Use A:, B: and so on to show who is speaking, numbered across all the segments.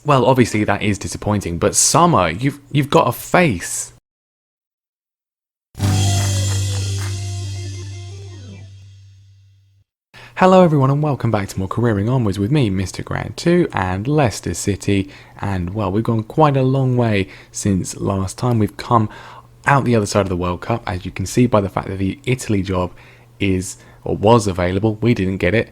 A: Well, obviously that is disappointing, but Summer, you've got a face. Hello everyone and welcome back to more Careering Onwards with me, Mr. Grand 2 and Leicester City. And well, we've gone quite a long way since last time. We've come out the other side of the World Cup, as you can see by the fact that the Italy job is or was available. We didn't get it.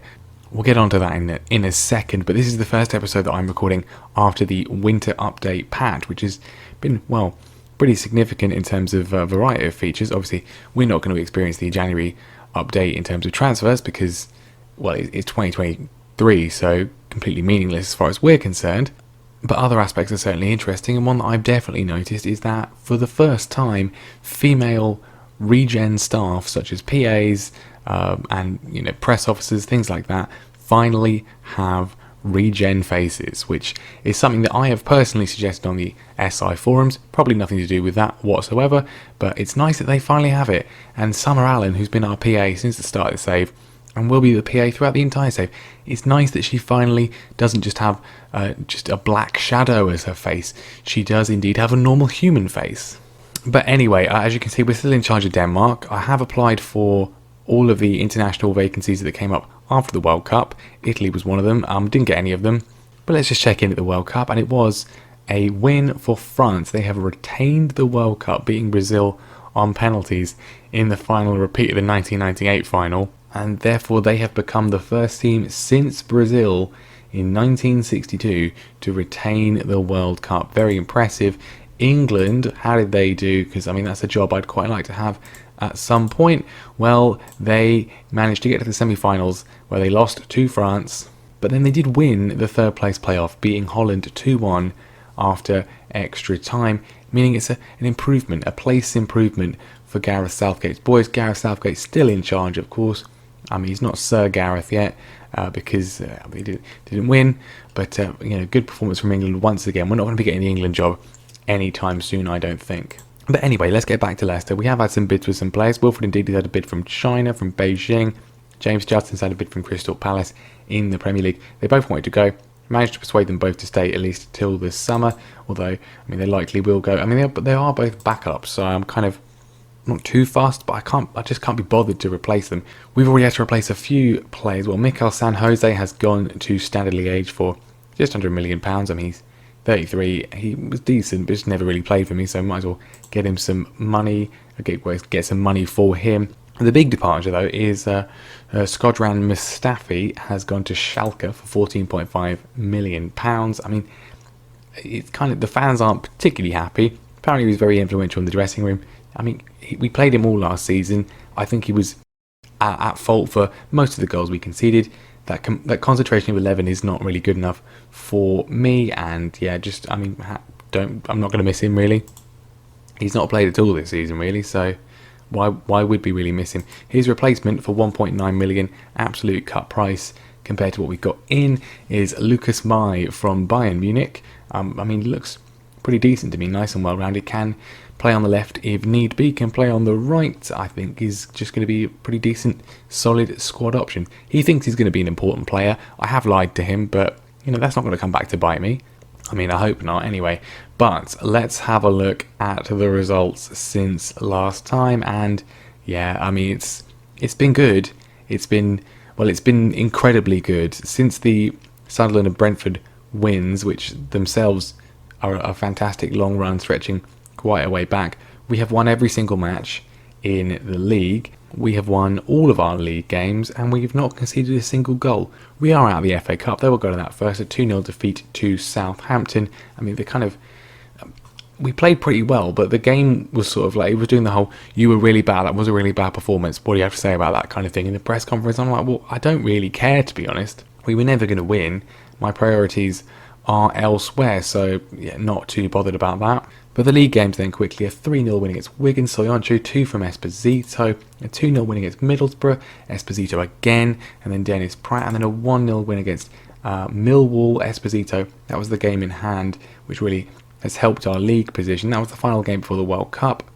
A: We'll get onto that in a second, but this is the first episode that I'm recording after the winter update patch, which has been, well, pretty significant in terms of variety of features. Obviously, we're not going to experience the January update in terms of transfers because, well, it's 2023, so completely meaningless as far as we're concerned. But other aspects are certainly interesting, and one that I've definitely noticed is that for the first time, female regen staff such as PAs and press officers, things like that, finally have regen faces, which is something that I have personally suggested on the SI forums. Probably nothing to do with that whatsoever, but it's nice that they finally have it. And Summer Allen, who's been our PA since the start of the save and will be the PA throughout the entire save, it's nice that she finally doesn't just have just a black shadow as her face. She does indeed have a normal human face. But anyway, as you can see, we're still in charge of Denmark. I have applied for all of the international vacancies that came up after the World Cup. Italy was one of them. Didn't get any of them. But let's just check in at the World Cup. And it was a win for France. They have retained the World Cup, beating Brazil on penalties in the final repeat of the 1998 final. And therefore they have become the first team since Brazil in 1962 to retain the World Cup. Very impressive. England, how did they do? Because, I mean, that's a job I'd quite like to have at some point. Well, they managed to get to the semi-finals where they lost to France, but then they did win the third place playoff, beating Holland 2-1 after extra time, meaning it's an improvement, a place improvement for Gareth Southgate's boys. Gareth Southgate's still in charge, of course. I mean, he's not Sir Gareth yet because they didn't win, but good performance from England once again. We're not going to be getting the England job anytime soon, I don't think. But anyway, let's get back to Leicester. We have had some bids with some players. Wilfred Ndidi had a bid from China, from Beijing. James Justin's had a bid from Crystal Palace in the Premier League. They both wanted to go. Managed to persuade them both to stay at least till this summer. Although, I mean, they likely will go. I mean, they are both backups, so I'm kind of not too fast, but I just can't be bothered to replace them. We've already had to replace a few players. Well, Mikel San Jose has gone to Standard Liège for just under £1 million. I mean, he's 33. He was decent, but just never really played for me, so might as well get him some money. Get some money for him. The big departure, though, is Skodran Mustafi has gone to Schalke for £14.5 million. I mean, it's kind of, the fans aren't particularly happy. Apparently, he was very influential in the dressing room. I mean, we played him all last season. I think he was at fault for most of the goals we conceded. That concentration of 11 is not really good enough for me, and yeah, just, I mean, I'm not going to miss him really. He's not played at all this season really, so why would we really miss him? His replacement for 1.9 million, absolute cut price compared to what we've got in, is Lucas Mai from Bayern Munich. I mean, he looks pretty decent to me, nice and well-rounded, can play on the left if need be, can play on the right. I think is just going to be a pretty decent, solid squad option. He thinks he's going to be an important player. I have lied to him, but that's not going to come back to bite me. I mean, I hope not anyway. But let's have a look at the results since last time. And yeah, I mean, it's been good. It's been incredibly good since the Sunderland and Brentford wins, which themselves are a fantastic long run stretching quite a way back. We have won every single match in the league. We have won all of our league games, and we've not conceded a single goal. We are out of the FA Cup, though. We'll go to that first. A 2-0 defeat to Southampton. I mean, we played pretty well, but the game was sort of like, it was doing the whole, you were really bad, that was a really bad performance, what do you have to say about that kind of thing in the press conference? I'm like, well, I don't really care, to be honest. We were never going to win. My priorities are elsewhere, so yeah, not too bothered about that. But the league games then quickly: a 3-0 win against Wigan, Soyuncu, 2 from Esposito, a 2-0 win against Middlesbrough, Esposito again, and then Dennis Pratt, and then a 1-0 win against Millwall, Esposito. That was the game in hand, which really has helped our league position. That was the final game before the World Cup.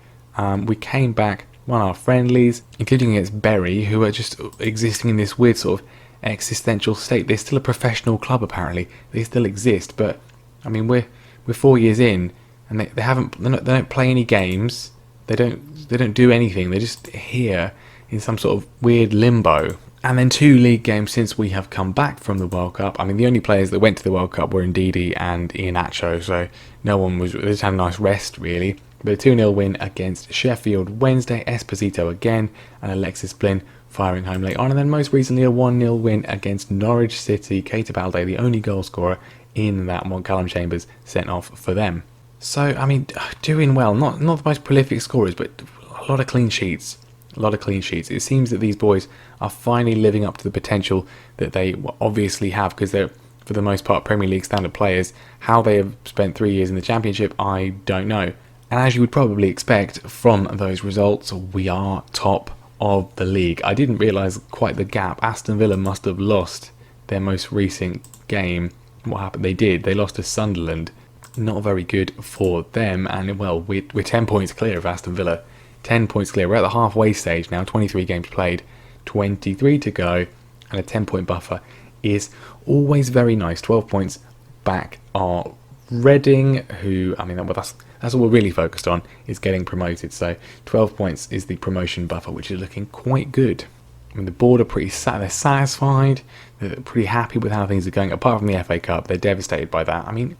A: We came back, won our friendlies, including against Bury, who are just existing in this weird sort of existential state. They're still a professional club apparently. They still exist, but I mean, we're 4 years in, and they don't play any games. They don't do anything. They're just here in some sort of weird limbo. And then 2 league games since we have come back from the World Cup. I mean, the only players that went to the World Cup were Ndidi and Iheanacho, so no one was. They just had a nice rest, really. But a 2-0 win against Sheffield Wednesday, Esposito again, and Alexis Blin firing home late on. And then most recently a 1-0 win against Norwich City. Keita Balde, the only goal scorer in that one. Callum Chambers sent off for them. So, I mean, doing well. Not the most prolific scorers, but a lot of clean sheets. A lot of clean sheets. It seems that these boys are finally living up to the potential that they obviously have, because they're, for the most part, Premier League standard players. How they have spent 3 years in the Championship, I don't know. And as you would probably expect from those results, we are top of the league. I didn't realise quite the gap. Aston Villa must have lost their most recent game. What happened? They did. They lost to Sunderland. Not very good for them. And, well, we're 10 points clear of Aston Villa. 10 points clear. We're at the halfway stage now. 23 games played. 23 to go. And a 10-point buffer is always very nice. 12 points back are Reading, who, I mean, well, that's all we're really focused on, is getting promoted. So 12 points is the promotion buffer, which is looking quite good. I mean, the board are they're satisfied. They're pretty happy with how things are going. Apart from the FA Cup, they're devastated by that. I mean,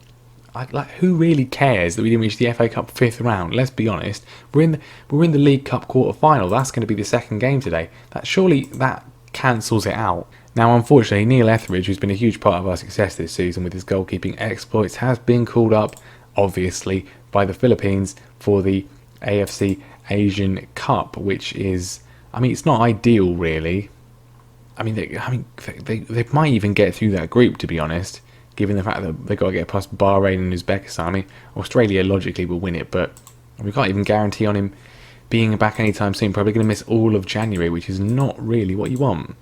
A: who really cares that we didn't reach the FA Cup 5th round? Let's be honest. We're in the League Cup quarter final. That's going to be the second game today. Surely that cancels it out. Now, unfortunately, Neil Etheridge, who's been a huge part of our success this season with his goalkeeping exploits, has been called up, obviously, by the Philippines for the AFC Asian Cup, which is, I mean, it's not ideal, really. I mean, they might even get through that group, to be honest, given the fact that they've got to get past Bahrain and Uzbekistan. I mean, Australia logically will win it, but we can't even guarantee on him being back anytime soon. Probably going to miss all of January, which is not really what you want.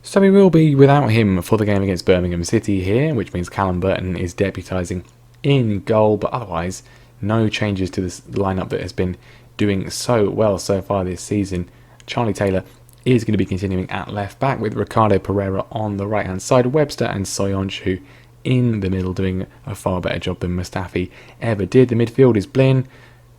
A: So we will be without him for the game against Birmingham City here, which means Callum Burton is deputising in goal, but otherwise no changes to this lineup that has been doing so well so far this season. Charlie Taylor is going to be continuing at left back with Ricardo Pereira on the right hand side, Webster and Soyuncu in the middle doing a far better job than Mustafi ever did. The midfield is Blin,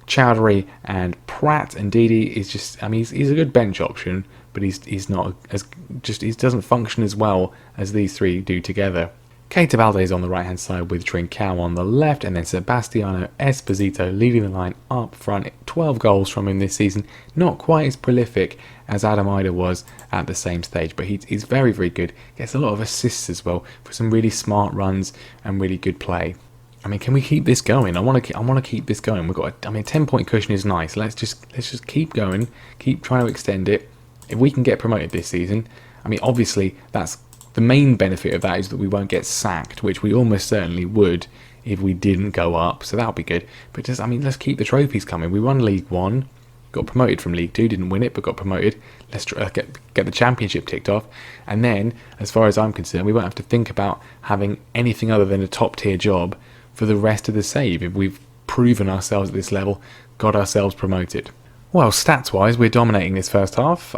A: Chowdhury and Pratt, and Ndidi is just, I mean, he's a good bench option, but he's not as, just, he doesn't function as well as these three do together. Keita Balde is on the right hand side with Trincao on the left, and then Sebastiano Esposito leading the line up front. 12 goals from him this season, not quite as prolific as Adam Ida was at the same stage, but he's very, very good. Gets a lot of assists as well for some really smart runs and really good play. I mean, can we keep this going? I want to keep this going. We've got, I mean, a 10-point cushion is nice. Let's just keep going, keep trying to extend it. If we can get promoted this season, I mean, obviously that's the main benefit of that is that we won't get sacked, which we almost certainly would if we didn't go up. So that'll be good. But just, I mean, let's keep the trophies coming. We won League One, got promoted from League Two, didn't win it, but got promoted. Let's get the Championship ticked off, and then, as far as I'm concerned, we won't have to think about having anything other than a top-tier job for the rest of the save if we've proven ourselves at this level, got ourselves promoted. Well, stats-wise, we're dominating this first half,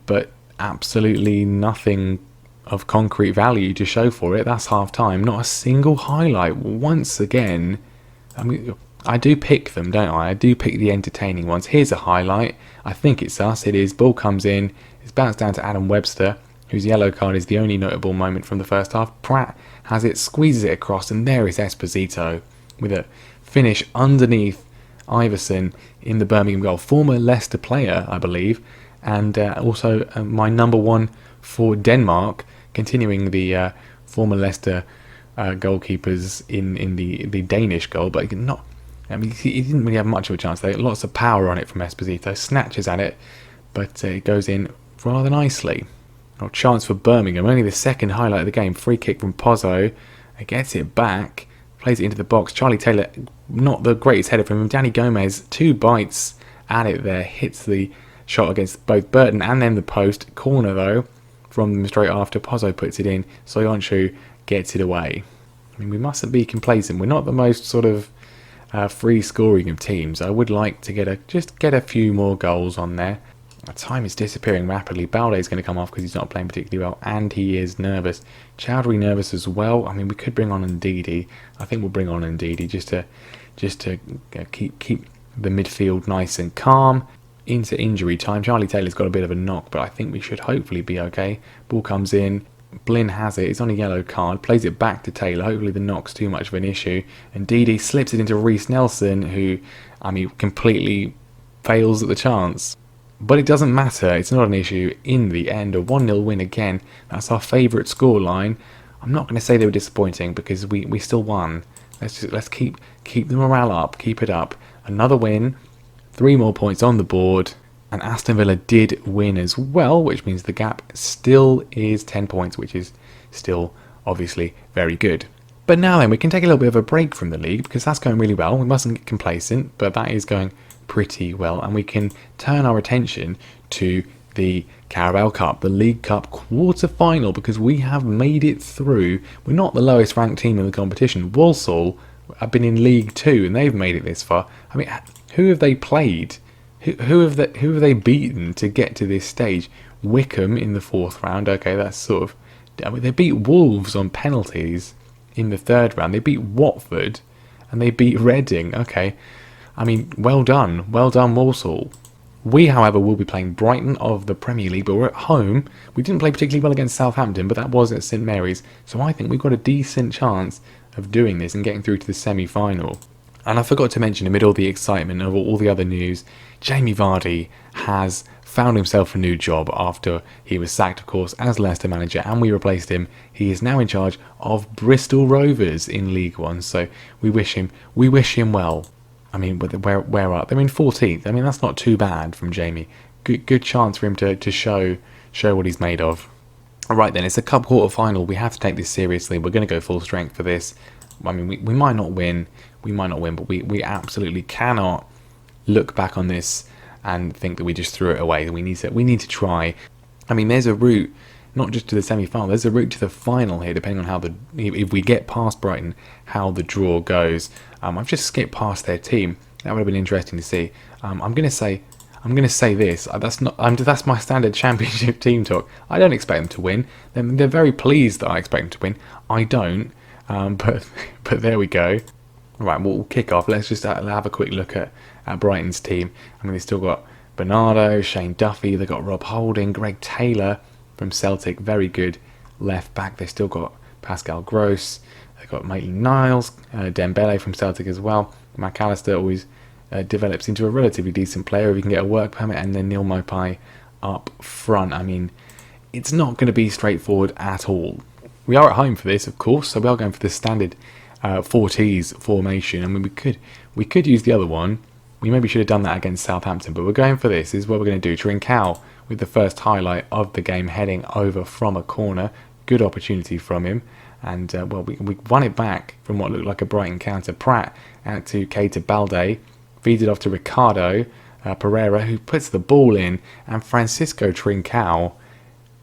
A: but absolutely nothing of concrete value to show for it. That's half-time. Not a single highlight. Once again, I mean, I do pick them, don't I? I do pick the entertaining ones. Here's a highlight. I think it's us. It is. Ball comes in. It's bounced down to Adam Webster, whose yellow card is the only notable moment from the first half. Pratt has it, squeezes it across, and there is Esposito with a finish underneath Iverson in the Birmingham goal. Former Leicester player, I believe, and also my number one for Denmark, continuing the former Leicester goalkeepers in the Danish goal, but not. I mean, he didn't really have much of a chance. There lots of power on it from Esposito, snatches at it, but it goes in rather nicely. Oh, chance for Birmingham, only the second highlight of the game. Free kick from Pozzo, gets it back, plays it into the box. Charlie Taylor, not the greatest header from him. Danny Gomez, 2 bites at it there, hits the shot against both Burton and then the post. Corner though, from them straight after. Pozzo puts it in, Soyuncu gets it away. I mean, we mustn't be complacent. We're not the most sort of free scoring of teams. I would like to get a few more goals on there. Time is disappearing rapidly. Balde's going to come off because he's not playing particularly well, and he is nervous. Chowdhury nervous as well. I mean, we could bring on Ndidi. I think we'll bring on Ndidi just to keep the midfield nice and calm. Into injury time. Charlie Taylor's got a bit of a knock, but I think we should hopefully be okay. Ball comes in. Blin has it. It's on a yellow card. Plays it back to Taylor. Hopefully the knock's too much of an issue. And Ndidi slips it into Reece Nelson, who, I mean, completely fails at the chance. But it doesn't matter, it's not an issue in the end. A 1-0 win again, that's our favourite scoreline. I'm not going to say they were disappointing because we still won. Let's keep the morale up, keep it up. Another win, 3 more points on the board, and Aston Villa did win as well, which means the gap still is 10 points, which is still obviously very good. But now then, we can take a little bit of a break from the league because that's going really well. We mustn't get complacent, but that is going pretty well, and we can turn our attention to the Carabao Cup, the League Cup quarter-final, because we have made it through. We're not the lowest ranked team in the competition. Walsall have been in League Two and they've made it this far. I mean, who have they played? Who have they beaten to get to this stage? Wickham in the 4th round. Okay, that's sort of... I mean, they beat Wolves on penalties in the 3rd round. They beat Watford and they beat Reading. Okay. I mean, well done Walsall. We, however, will be playing Brighton of the Premier League, but we're at home. We didn't play particularly well against Southampton, but that was at St Mary's, so I think we've got a decent chance of doing this and getting through to the semi-final. And I forgot to mention, amid all the excitement of all the other news, Jamie Vardy has found himself a new job after he was sacked, of course, as Leicester manager, and we replaced him. He is now in charge of Bristol Rovers in League One, so we wish him well. I mean, where are they're in 14th? I mean, that's not too bad from Jamie. Good chance for him to show what he's made of. All right then, it's a cup quarter final. We have to take this seriously. We're going to go full strength for this. I mean, we might not win. But we absolutely cannot look back on this and think that we just threw it away. We need to try. I mean, there's a route not just to the semi-final. There's a route to the final here, depending on how if we get past Brighton, how the draw goes. I've just skipped past their team. That would have been interesting to see. I'm going to say this. That's my standard Championship team talk. I don't expect them to win. They're very pleased that I expect them to win. I don't. But there we go. Right, we'll kick off. Let's just have a quick look at Brighton's team. I mean, they've still got Bernardo, Shane Duffy. They've got Rob Holding, Greg Taylor from Celtic, very good left back. They've still got Pascal Gross. They've got Maitland-Niles, Dembele from Celtic as well. McAllister always develops into a relatively decent player if he can get a work permit, and then Neil Mopai up front. I mean, it's not going to be straightforward at all. We are at home for this, of course, so we are going for the standard 4Ts formation. I mean, we could use the other one. We maybe should have done that against Southampton, but we're going for this. This is what we're going to do. Trincao with the first highlight of the game, heading over from a corner. Good opportunity from him. And, we won it back from what looked like a Brighton counter. Pratt out to Keita Balde. Feeds it off to Ricardo Pereira, who puts the ball in. And Francisco Trincao,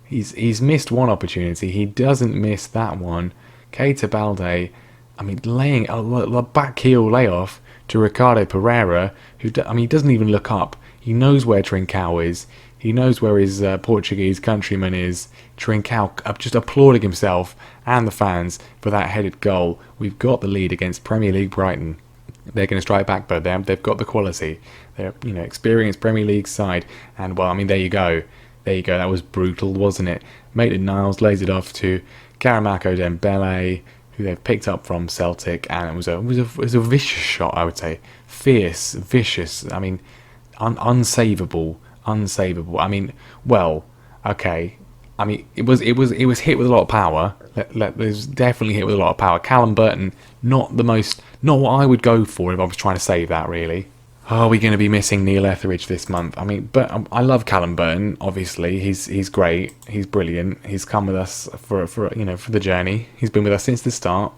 A: he's missed one opportunity. He doesn't miss that one. Keita Balde, I mean, laying a back heel layoff to Ricardo Pereira, who, he doesn't even look up. He knows where Trincao is. He knows where his Portuguese countryman is. Trincao just applauding himself and the fans for that headed goal. We've got the lead against Premier League Brighton. They're going to strike back, but they've got the quality. They're experienced Premier League side. And, there you go. That was brutal, wasn't it? Maitland-Niles lays it off to Karamako Dembele, who they've picked up from Celtic, and it was a vicious shot, I would say. Fierce, vicious. I mean, unsavable. I mean, okay. I mean, it was hit with a lot of power. It was definitely hit with a lot of power. Callum Burton, not what I would go for if I was trying to save that, really. Are we going to be missing Neil Etheridge this month? I mean, but I love Callum Burton. Obviously, he's great. He's brilliant. He's come with us for the journey. He's been with us since the start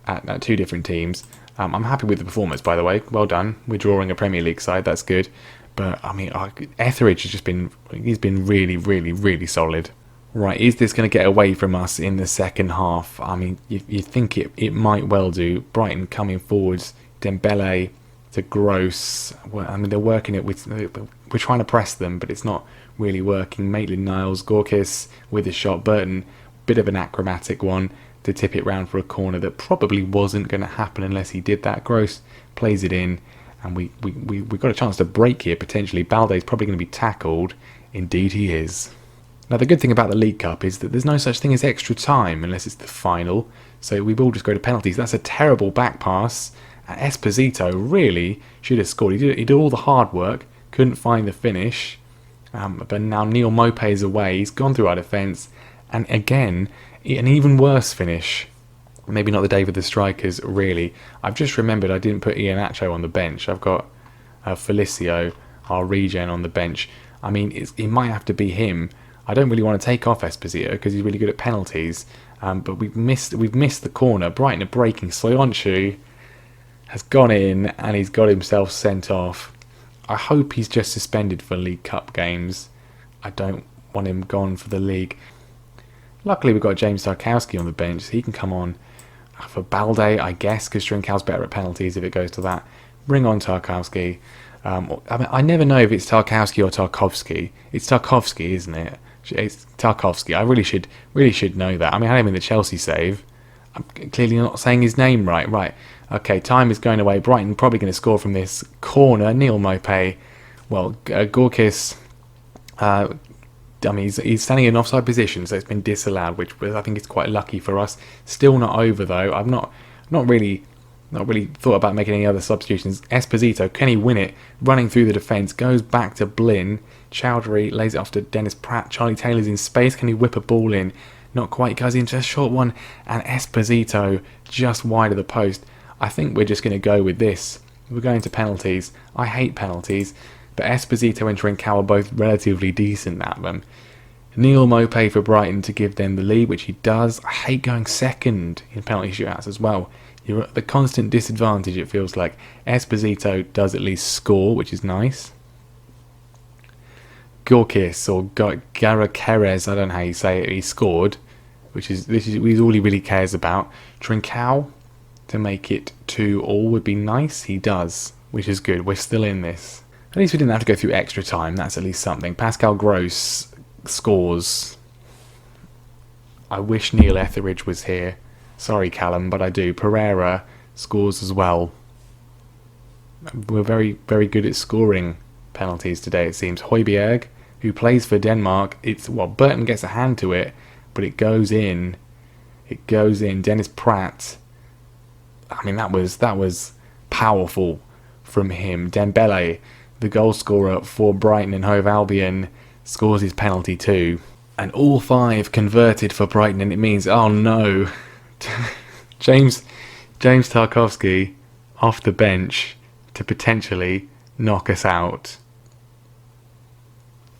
A: at 2 different teams. I'm happy with the performance, by the way. Well done. We're drawing a Premier League side. That's good. But I mean, Etheridge has been really, really, really solid. Right, is this going to get away from us in the second half? I mean, you think it might well do. Brighton coming forwards. Dembele to Gross. Well, I mean, they're working it with we're trying to press them, but it's not really working. Maitland-Niles, Gorkis with a shot. Burton, bit of an acrobatic one to tip it round for a corner that probably wasn't going to happen unless he did that. Gross plays it in, and we got a chance to break here potentially. Balde's probably going to be tackled. Indeed he is. Now the good thing about the League Cup is that there's no such thing as extra time unless it's the final, so we will just go to penalties. That's a terrible back pass. Esposito really should have scored. He did all the hard work, couldn't find the finish, but now Neil Maupay is away. He's gone through our defence, and again, an even worse finish. Maybe not the day for the strikers, really. I've just remembered I didn't put Iheanacho on the bench. I've got Felicio, our regen, on the bench. I mean, it might have to be him. I don't really want to take off Esposito because he's really good at penalties, but we've missed the corner. Brighton are breaking. Soyuncu has gone in and he's got himself sent off. I hope he's just suspended for League Cup games. I don't want him gone for the league. Luckily we've got James Tarkowski on the bench, so he can come on for Balde, I guess, because Trincão's better at penalties if it goes to that. Bring on Tarkowski. I mean, I never know if it's Tarkowski or Tarkovsky. It's Tarkovsky, isn't it? It's Tarkovsky. I really should know that. I mean, I had him in the Chelsea save. I'm clearly not saying his name right. Right. Okay, time is going away. Brighton probably going to score from this corner. Neil Maupay. Well, Gorkis. I mean, he's standing in an offside position, so it's been disallowed, which I think is quite lucky for us. Still not over though. I've not really thought about making any other substitutions. Esposito, can he win it? Running through the defence, goes back to Blin. Chowdhury lays it off to Dennis Pratt. Charlie Taylor's in space. Can he whip a ball in? Not quite. Goes into a short one, and Esposito just wide of the post. I think we're just going to go with this. We're going to penalties. I hate penalties, but Esposito and Trincão are both relatively decent at them. Neil Maupay for Brighton to give them the lead, which he does. I hate going second in penalty shootouts as well. You're at the constant disadvantage, it feels like. Esposito does at least score, which is nice. Gorkis, or Garakeres, I don't know how you say it, he scored, which is all he really cares about. Trincão to make it 2-2 would be nice. He does, which is good. We're still in this. At least we didn't have to go through extra time. That's at least something. Pascal Gross scores. I wish Neil Etheridge was here. Sorry, Callum, but I do. Pereira scores as well. We're very, very good at scoring penalties today, it seems. Højbjerg, who plays for Denmark. Burton gets a hand to it, but it goes in. It goes in. Dennis Pratt. I mean, that was powerful from him. Dembele, the goal scorer for Brighton and Hove Albion, scores his penalty too. And all 5 converted for Brighton, and it means, oh no, James Tarkowski off the bench to potentially knock us out.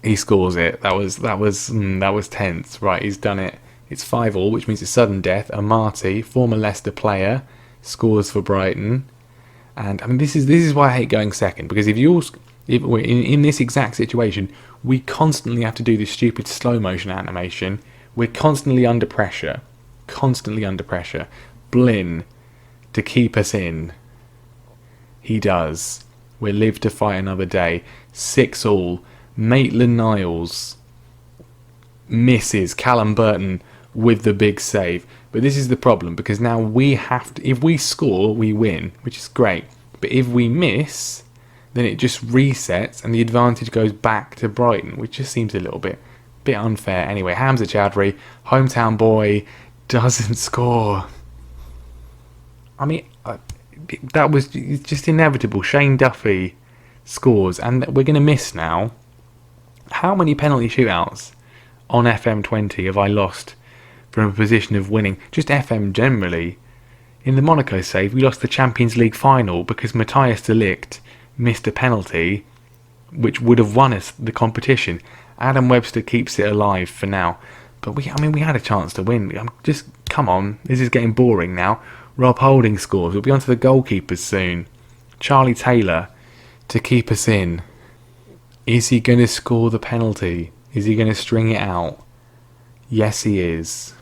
A: He scores it. That was tense. Right, he's done it. It's 5-5, which means it's sudden death. Amati, former Leicester player, scores for Brighton. And I mean, this is why I hate going second, because if we're in this exact situation, we constantly have to do this stupid slow motion animation. We're constantly under pressure. Blin to keep us in. He does. We'll live to fight another day. 6-6. Maitland-Niles misses. Callum Burton with the big save. But this is the problem, because now we have to, if we score, we win, which is great. But if we miss, then it just resets and the advantage goes back to Brighton, which just seems a little bit unfair. Anyway, Hamza Chowdhury, hometown boy, doesn't score. I mean, that was just inevitable. Shane Duffy scores, and we're going to miss now. How many penalty shootouts on FM20 have I lost from a position of winning? Just FM generally. In the Monaco save, we lost the Champions League final because Matthias de Ligt missed a penalty which would have won us the competition. Adam Webster keeps it alive for now. But we had a chance to win. Just, come on, this is getting boring now. Rob Holding scores. We'll be on to the goalkeepers soon. Charlie Taylor to keep us in. Is he going to score the penalty? Is he going to string it out? Yes, he is.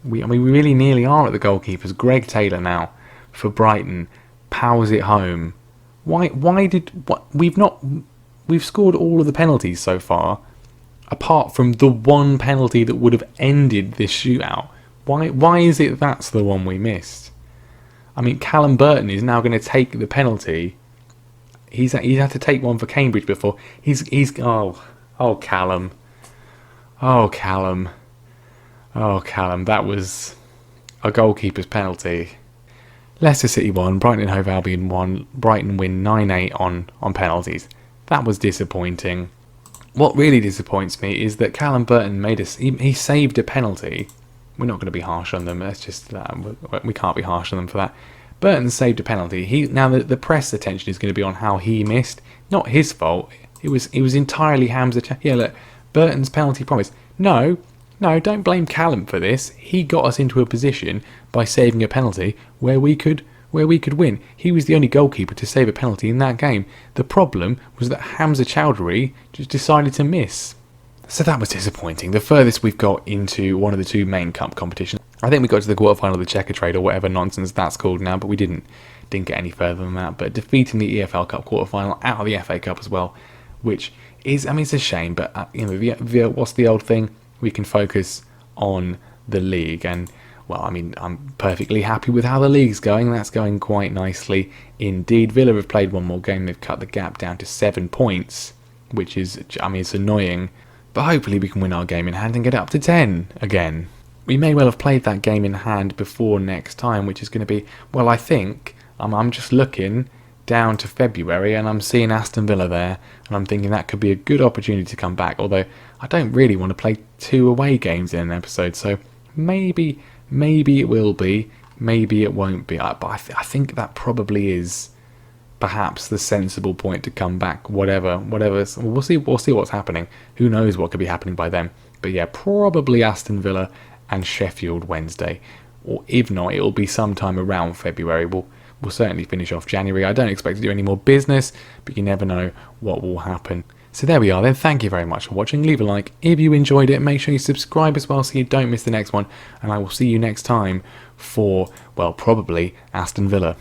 A: We really nearly are at the goalkeepers. Greg Taylor now for Brighton powers it home. We've not we've scored all of the penalties so far, apart from the one penalty that would have ended this shootout. Why is it that's the one we missed? I mean, Callum Burton is now going to take the penalty. He's had to take one for Cambridge before. Callum. That was a goalkeeper's penalty. Leicester City won, Brighton and Hove Albion won, Brighton win 9-8 on penalties. That was disappointing. What really disappoints me is that Callum Burton he saved a penalty. We're not going to be harsh on them. We can't be harsh on them for that. Burton saved a penalty. Now the press attention is going to be on how he missed. Not his fault. It was entirely Hamza. Yeah, look, Burton's penalty promise. No, don't blame Callum for this. He got us into a position by saving a penalty where we could win. He was the only goalkeeper to save a penalty in that game. The problem was that Hamza Chowdhury just decided to miss. So that was disappointing. The furthest we've got into one of the two main cup competitions. I think we got to the quarterfinal of the Checker Trade or whatever nonsense that's called now, but we didn't get any further than that. But defeating the EFL Cup quarterfinal out of the FA Cup as well, which is, I mean, it's a shame. But what's the old thing? We can focus on the league, and well, I mean, I'm perfectly happy with how the league's going. That's going quite nicely indeed. Villa have played one more game. They've cut the gap down to 7 points, which is, I mean, it's annoying. But hopefully we can win our game in hand and get up to 10 again. We may well have played that game in hand before next time, which is going to be, well, I think, I'm just looking down to February and I'm seeing Aston Villa there, and I'm thinking that could be a good opportunity to come back, although I don't really want to play 2 away games in an episode, so maybe it will be, maybe it won't be, but I think that probably is perhaps the sensible point to come back, whatever. We'll see what's happening. Who knows what could be happening by then. But yeah, probably Aston Villa and Sheffield Wednesday. Or if not, it'll be sometime around February. We'll certainly finish off January. I don't expect to do any more business, but you never know what will happen. So there we are then. Thank you very much for watching. Leave a like if you enjoyed it. Make sure you subscribe as well so you don't miss the next one. And I will see you next time for, well, probably Aston Villa.